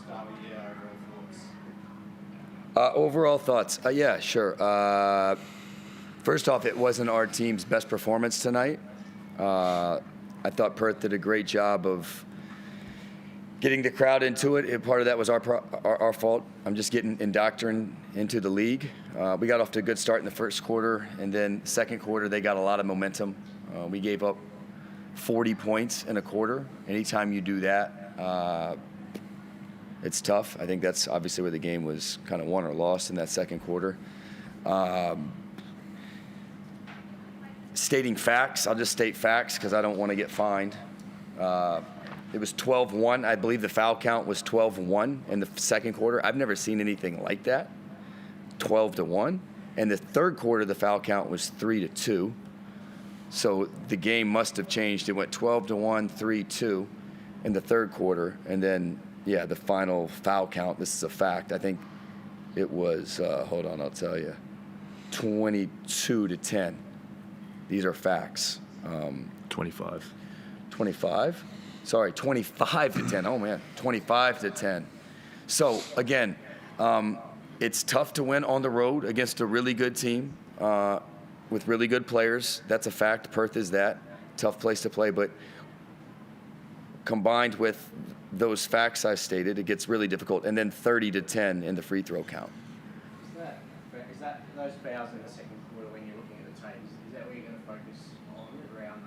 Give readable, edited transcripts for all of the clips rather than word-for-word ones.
start with your overall thoughts. Overall thoughts? Yeah, sure. First off, it wasn't our team's best performance tonight. I thought Perth did a great job of getting the crowd into it. Part of that was our fault. I'm just getting indoctrinated into the league. We got off to a good start in the first quarter, and then second quarter they got a lot of momentum. We gave up 40 points in a quarter. Anytime you do that, it's tough. I think that's obviously where the game was kind of won or lost in that second quarter. Stating facts, I'll just state facts because I don't want to get fined. It was 12-1. I believe the foul count was 12-1 in the second quarter. I've never seen anything like that, 12-1. And the third quarter, the foul count was 3-2. So the game must have changed. It went 12-1, 3-2 in the third quarter. And then, yeah, the final foul count, this is a fact, I think it was, hold on, I'll tell you, 22-10. These are facts. 25. 25? Sorry, 25-10. Oh, man, 25-10. So, again, it's tough to win on the road against a really good team with really good players. That's a fact. Perth is that. Tough place to play. But combined with those facts I stated, it gets really difficult. And then 30-10 in the free throw count. Is that those fouls in the second quarter when you're looking at the tapes? Is that where you're going to focus on around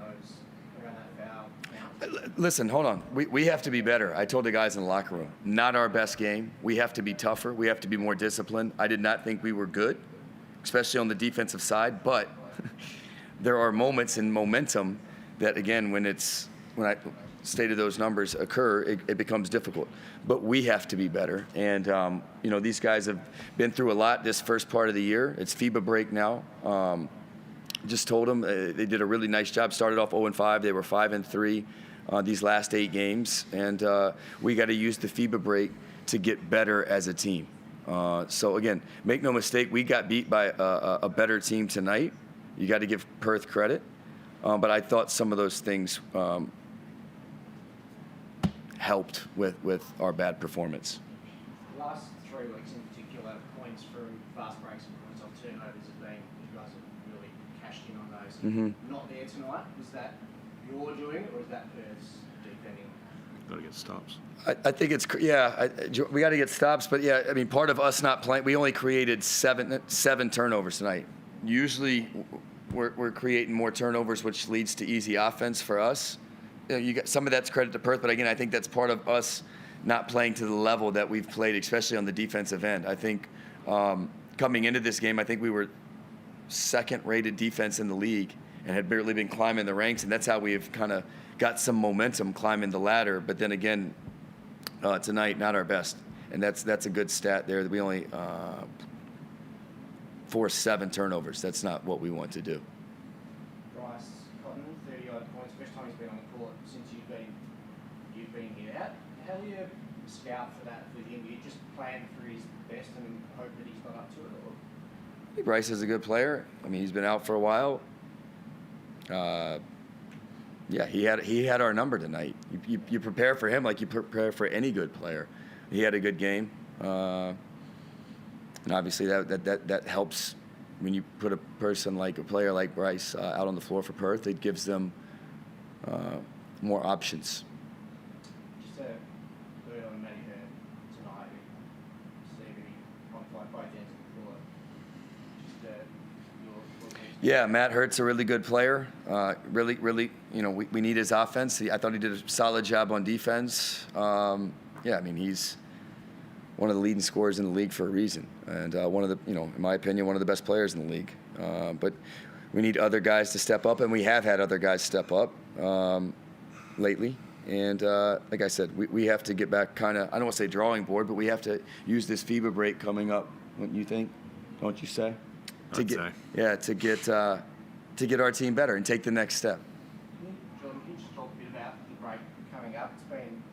that foul count? Listen, hold on. We have to be better. I told the guys in the locker room, not our best game. We have to be tougher. We have to be more disciplined. I did not think we were good, especially on the defensive side. But there are moments in momentum that, again, when I stated those numbers occur, it becomes difficult. But we have to be better. And, these guys have been through a lot this first part of the year. It's FIBA break now. Just told them they did a really nice job. Started off 0-5. They were 5-3 these last 8 games. And we got to use the FIBA break to get better as a team. So, again, make no mistake, we got beat by a better team tonight. You got to give Perth credit. But I thought some of those things helped with our bad performance. The last 3 weeks in particular, points from fast breaks and points off turnovers have been, you guys have really cashed in on those. Mm-hmm. Not there tonight. Was that your doing or is that Perth's defending? Got to get stops. I think it's, we got to get stops. But, yeah, I mean, part of us not playing, we only created seven turnovers tonight. Usually we're creating more turnovers, which leads to easy offense for us. You got some of that's credit to Perth, but again, I think that's part of us not playing to the level that we've played, especially on the defensive end. I think coming into this game, I think we were second-rated defense in the league and had barely been climbing the ranks, and that's how we've kind of got some momentum climbing the ladder. But then again, tonight, not our best, and that's a good stat there. We only forced 7 turnovers. That's not what we want to do. How do you scout for that with him? Do you just plan for his best and hope that he's not up to it? Or? I think Bryce is a good player. I mean, he's been out for a while. He had our number tonight. You prepare for him like you prepare for any good player. He had a good game, and obviously that helps when you put a player like Bryce out on the floor for Perth. It gives them more options. Yeah, Matt Hurt's a really good player. Really, we need his offense. I thought he did a solid job on defense. He's one of the leading scorers in the league for a reason, and one of the, in my opinion, one of the best players in the league. But we need other guys to step up, and we have had other guys step up lately. And like I said, we have to get back kind of, I don't want to say drawing board, but we have to use this FIBA break coming up, wouldn't you think? Don't you say? To get our team better and take the next step. Jordan, can you just talk a bit about the break coming up? It's been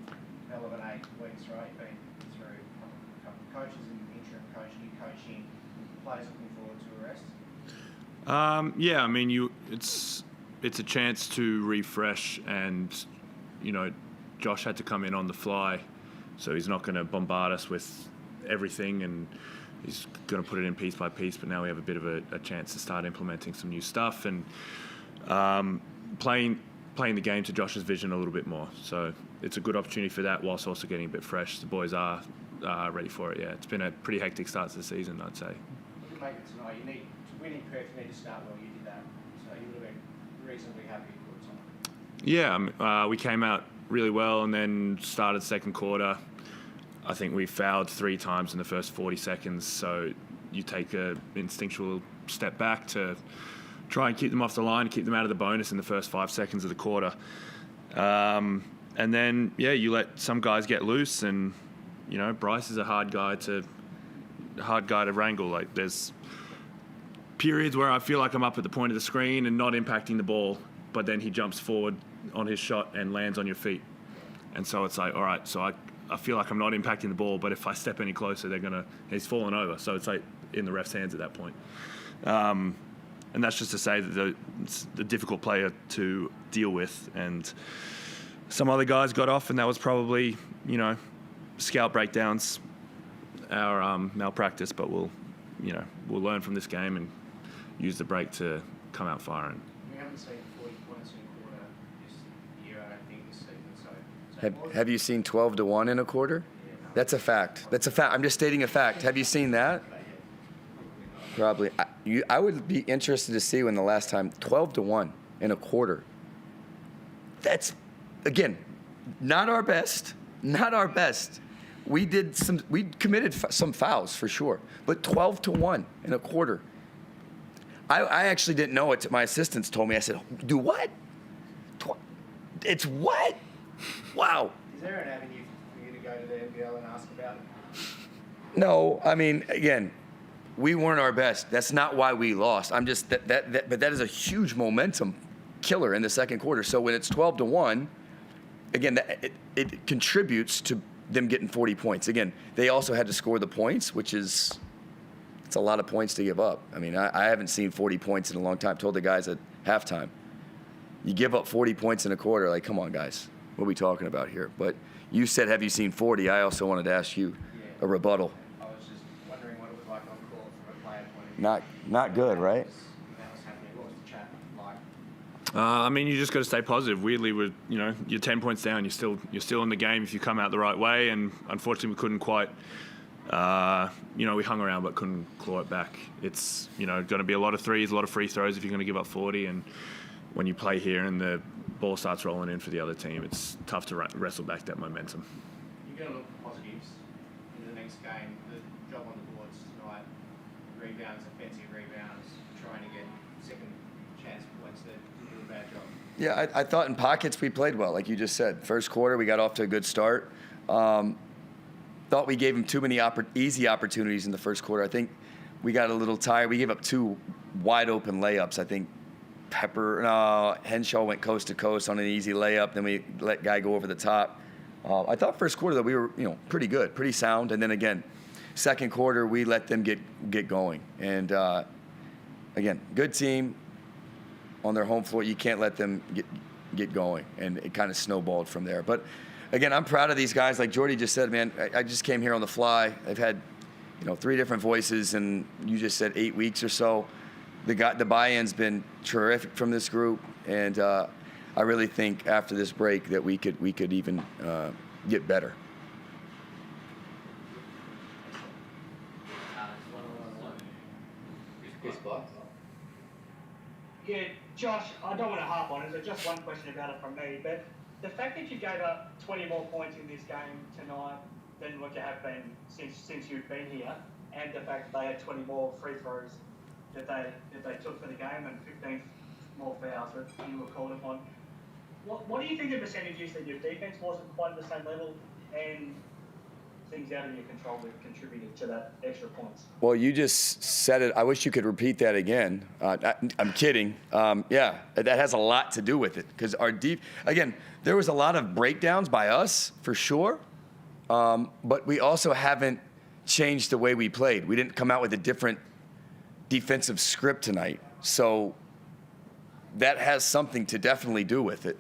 a hell of an 8 weeks, right? You've been through a couple of coaches and interim coach, new coaching, players looking forward to a rest. It's a chance to refresh, and Josh had to come in on the fly So he's not going to bombard us with everything, and he's going to put it in piece by piece. But now we have a bit of a chance to start implementing some new stuff and playing the game to Josh's vision a little bit more. So it's a good opportunity for that, whilst also getting a bit fresh. The boys are ready for it. Yeah, it's been a pretty hectic start to the season, I'd say. You make it tonight. You need to win in Perth. You need to start well. You did that, so you would have been reasonably happy with it tonight. Yeah, we came out really well and then started second quarter. I think we fouled 3 times in the first 40 seconds, so you take an instinctual step back to try and keep them off the line, keep them out of the bonus in the first 5 seconds of the quarter. And then, you let some guys get loose, and, Bryce is a hard guy to wrangle. Like, there's periods where I feel like I'm up at the point of the screen and not impacting the ball, but then he jumps forward on his shot and lands on your feet. And so it's like, all right, so I feel like I'm not impacting the ball, but if I step any closer, he's falling over. So it's like in the ref's hands at that point. And that's just to say that it's the difficult player to deal with. And some other guys got off, and that was probably, scout breakdowns, our malpractice. But we'll learn from this game and use the break to come out firing. We haven't seen 40 points in a quarter this year, I don't think, this season. So Have you seen 12 to 1 in a quarter? Yeah, no. That's a fact. That's a fact. I'm just stating a fact. Have you seen that? Probably. I would be interested to see when the last time 12 to 1 in a quarter. That's, again, not our best. Not our best. We committed some fouls for sure, but 12 to 1 in a quarter. I actually didn't know it. My assistants told me. I said, "Do what? It's what? Wow." Is there an avenue for you to go to the NBL and ask about it? No, I mean, again, we weren't our best. That's not why we lost. I'm just but that is a huge momentum killer in the second quarter. So when it's 12 to 1, again, it contributes to them getting 40 points. Again, they also had to score the points, which is it's a lot of points to give up. I mean, I haven't seen 40 points in a long time. I told the guys at halftime, you give up 40 points in a quarter. Like, come on, guys, what are we talking about here? But you said, have you seen 40? I also wanted to ask you a rebuttal. I was just wondering what it was like on court from a player point of view. Not good, right? That was happening. What was the chat like? I mean, you just got to stay positive. Weirdly, you're 10 points down. You're still in the game if you come out the right way. And unfortunately, we couldn't quite. We hung around but couldn't claw it back. It's going to be a lot of threes, a lot of free throws if you're going to give up 40. And when you play here and the ball starts rolling in for the other team, it's tough to wrestle back that momentum. You're going to look for positives in the next game. The job on the boards tonight, rebounds, offensive rebounds, trying to get second chance points that do a bad job. Yeah, I thought in pockets we played well, like you just said. First quarter, we got off to a good start. Thought we gave them too many easy opportunities in the first quarter. I think we got a little tired. We gave up 2 wide open layups. I think Henshaw went coast to coast on an easy layup. Then we let guy go over the top. I thought first quarter that we were pretty good, pretty sound. And then again, second quarter we let them get going. And again, good team on their home floor. You can't let them get going. And it kind of snowballed from there. But again, I'm proud of these guys. Like Jordi just said, man, I just came here on the fly. I've had, 3 different voices, and you just said 8 weeks or so. The buy-in's been terrific from this group, and I really think after this break that we could even get better. Yeah, Josh, I don't want to harp on it. There's just one question about it from me, but the fact that you gave up 20 more points in this game tonight than what you have been since you've been here, and the fact that they had 20 more free throws that they took for the game and 15 more fouls that you were called upon. What do you think the percentage is that your defense wasn't quite at the same level and things out of your control that contributed to that extra points? Well, you just said it. I wish you could repeat that again. I'm kidding. Yeah, that has a lot to do with it because again, there was a lot of breakdowns by us for sure, but we also haven't changed the way we played. We didn't come out with a different defensive script tonight, so that has something to definitely do with it.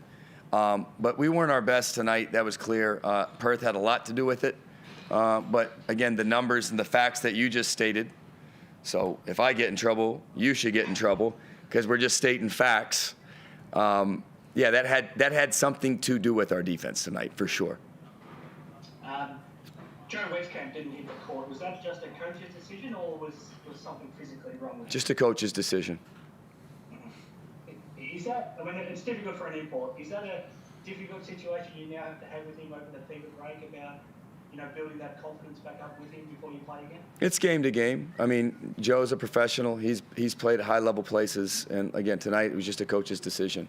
But we weren't our best tonight. That was clear. Perth had a lot to do with it. But again, the numbers and the facts that you just stated. So if I get in trouble, you should get in trouble because we're just stating facts. Yeah, that had something to do with our defense tonight, for sure. Joe Westcamp didn't hit the court. Was that just a coach's decision, or was something physically wrong with Just a coach's decision. Is that, I mean, it's difficult for an import. Is that a difficult situation you now have to have with him over the FIBA break about, building that confidence back up with him before you play again? It's game to game. I mean, Joe's a professional. He's played at high-level places. And, again, tonight it was just a coach's decision.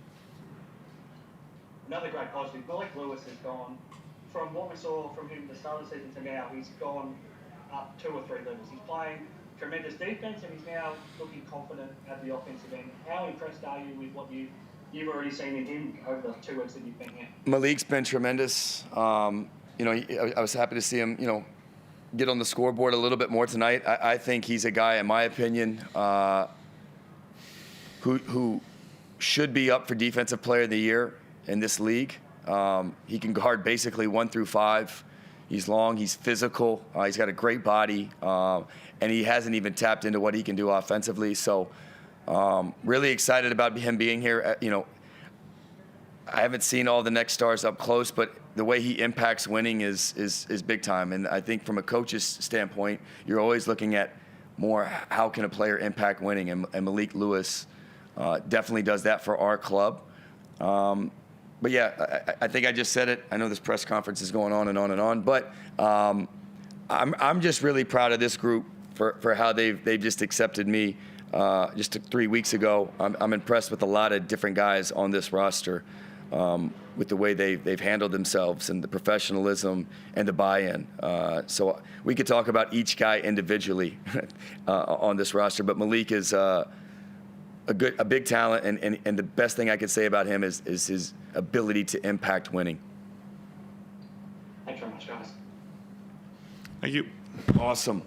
Another great positive. Malik Lewis has gone, from what we saw from him at the start of the season to now, he's gone up 2 or 3 levels. He's playing tremendous defense and he's now looking confident at the offensive end. How impressed are you with what you've already seen in him over the 2 weeks that you've been here? Malik's been tremendous. I was happy to see him, get on the scoreboard a little bit more tonight. I think he's a guy, in my opinion, who should be up for Defensive Player of the Year in this league. He can guard basically 1 through 5. He's long, he's physical, he's got a great body, and he hasn't even tapped into what he can do offensively. So really excited about him being here. I haven't seen all the next stars up close, but the way he impacts winning is big time. And I think from a coach's standpoint, you're always looking at more how can a player impact winning, and Malik Lewis definitely does that for our club. But yeah, I think I just said it. I know this press conference is going on and on and on, but I'm just really proud of this group for how they've just accepted me just 3 weeks ago. I'm impressed with a lot of different guys on this roster with the way they've handled themselves and the professionalism and the buy-in. So we could talk about each guy individually on this roster, but Malik is a big talent, and the best thing I could say about him is his ability to impact winning. Thanks very much, guys. Thank you. Awesome.